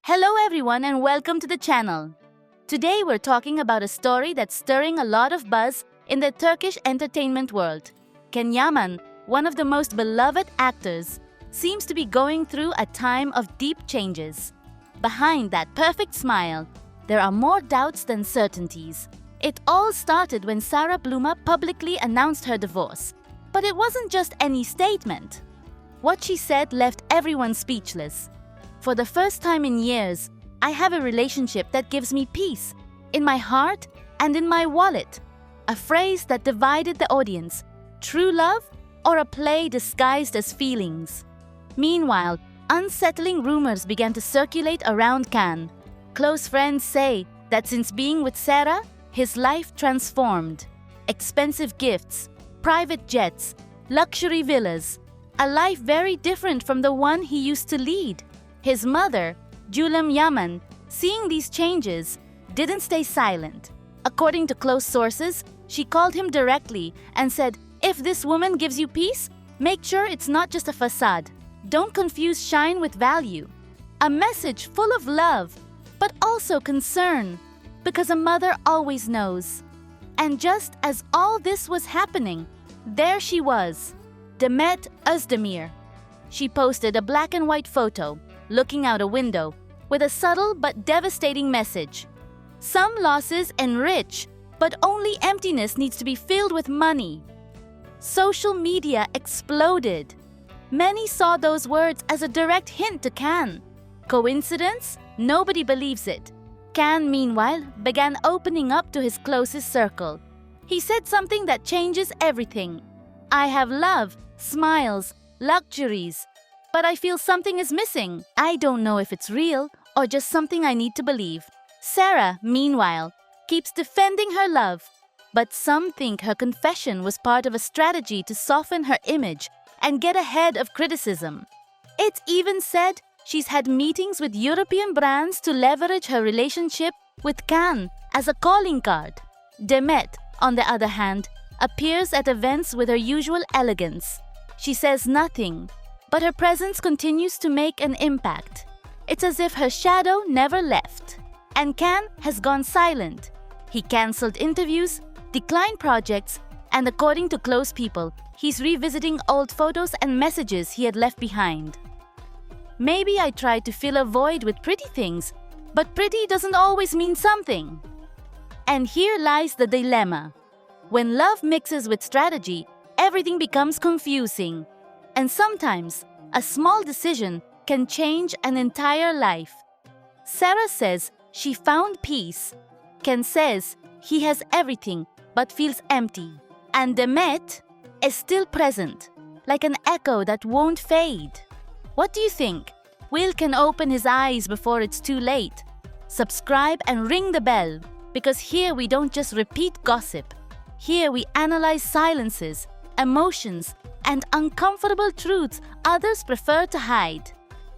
Hello everyone and welcome to the channel. Today we're talking about a story that's stirring a lot of buzz in the Turkish entertainment world. Yaman, one of the most beloved actors, seems to be going through a time of deep changes. Behind that perfect smile, there are more doubts than certainties. It all started when Sara Bluma publicly announced her divorce. But it wasn't just any statement. What she said left everyone speechless. For the first time in years, I have a relationship that gives me peace, in my heart and in my wallet. A phrase that divided the audience. True love or a play disguised as feelings? Meanwhile, unsettling rumors began to circulate around Can. Close friends say that since being with Sara, his life transformed. Expensive gifts, private jets, luxury villas, a life very different from the one he used to lead. His mother, Yaman, seeing these changes, didn't stay silent. According to close sources, she called him directly and said, "If this woman gives you peace, make sure it's not just a facade. Don't confuse shine with value." A message full of love, but also concern, because a mother always knows. And just as all this was happening, there she was, Demet Özdemir. She posted a black and white photo, looking out a window, with a subtle but devastating message. Some losses enrich, but only emptiness needs to be filled with money. Social media exploded. Many saw those words as a direct hint to Can. Coincidence? Nobody believes it. Can, meanwhile, began opening up to his closest circle. He said something that changes everything. "I have love, smiles, luxuries, but I feel something is missing. I don't know if it's real or just something I need to believe." Sara, meanwhile, keeps defending her love, but some think her confession was part of a strategy to soften her image and get ahead of criticism. It's even said she's had meetings with European brands to leverage her relationship with Can as a calling card. Demet, on the other hand, appears at events with her usual elegance. She says nothing, but her presence continues to make an impact. It's as if her shadow never left. And Can has gone silent. He cancelled interviews, declined projects, and according to close people, he's revisiting old photos and messages he had left behind. Maybe I tried to fill a void with pretty things, but pretty doesn't always mean something. And here lies the dilemma. When love mixes with strategy, everything becomes confusing. And sometimes, a small decision can change an entire life. Sara says she found peace. Ken says he has everything but feels empty. And Demet is still present, like an echo that won't fade. What do you think? Will Ken open his eyes before it's too late? Subscribe and ring the bell, because here we don't just repeat gossip. Here we analyze silences, emotions, and uncomfortable truths others prefer to hide.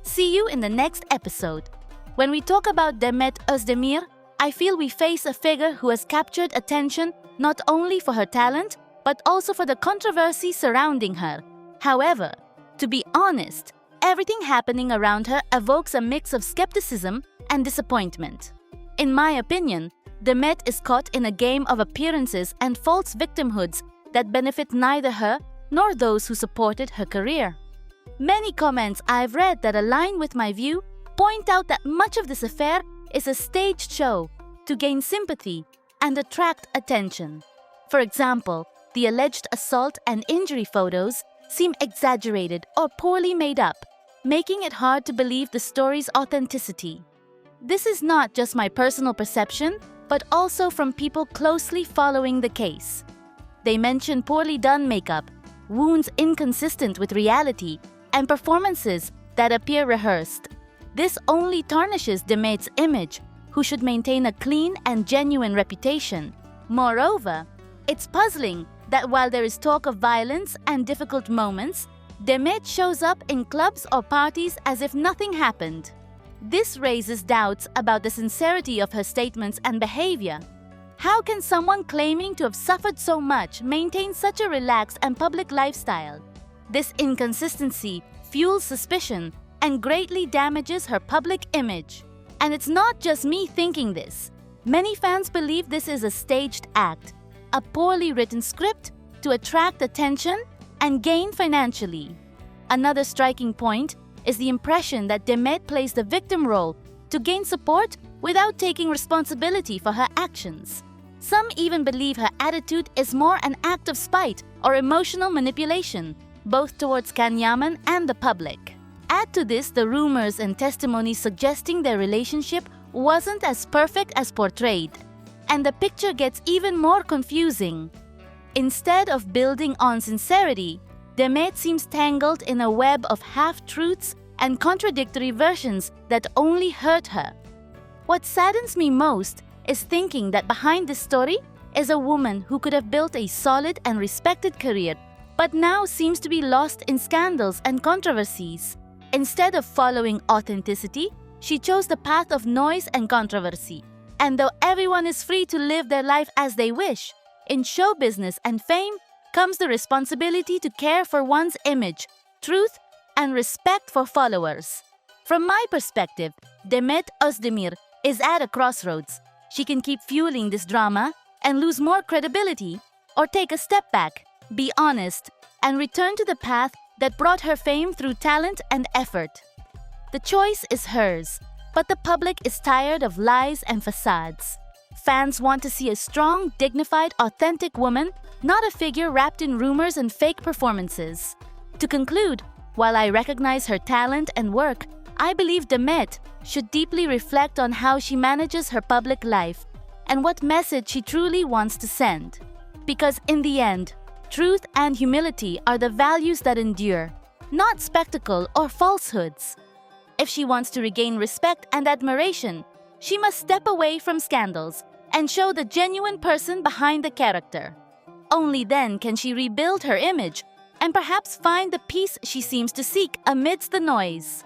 See you in the next episode. When we talk about Demet Özdemir, I feel we face a figure who has captured attention not only for her talent, but also for the controversy surrounding her. However, to be honest, everything happening around her evokes a mix of skepticism and disappointment. In my opinion, Demet is caught in a game of appearances and false victimhoods that benefit neither her nor those who supported her career. Many comments I've read that align with my view point out that much of this affair is a staged show to gain sympathy and attract attention. For example, the alleged assault and injury photos seem exaggerated or poorly made up, making it hard to believe the story's authenticity. This is not just my personal perception, but also from people closely following the case. They mention poorly done makeup, wounds inconsistent with reality, and performances that appear rehearsed. This only tarnishes Demet's image, who should maintain a clean and genuine reputation. Moreover, it's puzzling that while there is talk of violence and difficult moments, Demet shows up in clubs or parties as if nothing happened. This raises doubts about the sincerity of her statements and behavior. How can someone claiming to have suffered so much maintain such a relaxed and public lifestyle? This inconsistency fuels suspicion and greatly damages her public image. And it's not just me thinking this. Many fans believe this is a staged act, a poorly written script to attract attention and gain financially. Another striking point is the impression that Demet plays the victim role to gain support without taking responsibility for her actions. Some even believe her attitude is more an act of spite or emotional manipulation, both towards Can Yaman and the public. Add to this the rumors and testimonies suggesting their relationship wasn't as perfect as portrayed, and the picture gets even more confusing. Instead of building on sincerity, Demet seems tangled in a web of half-truths and contradictory versions that only hurt her. What saddens me most is thinking that behind this story is a woman who could have built a solid and respected career, but now seems to be lost in scandals and controversies. Instead of following authenticity, she chose the path of noise and controversy. And though everyone is free to live their life as they wish, in show business and fame comes the responsibility to care for one's image, truth, and respect for followers. From my perspective, Demet Özdemir is at a crossroads. She can keep fueling this drama and lose more credibility, or take a step back, be honest, and return to the path that brought her fame through talent and effort. The choice is hers, but the public is tired of lies and facades. Fans want to see a strong, dignified, authentic woman, not a figure wrapped in rumors and fake performances. To conclude, while I recognize her talent and work, I believe Demet should deeply reflect on how she manages her public life and what message she truly wants to send. Because in the end, truth and humility are the values that endure, not spectacle or falsehoods. If she wants to regain respect and admiration, she must step away from scandals and show the genuine person behind the character. Only then can she rebuild her image and perhaps find the peace she seems to seek amidst the noise.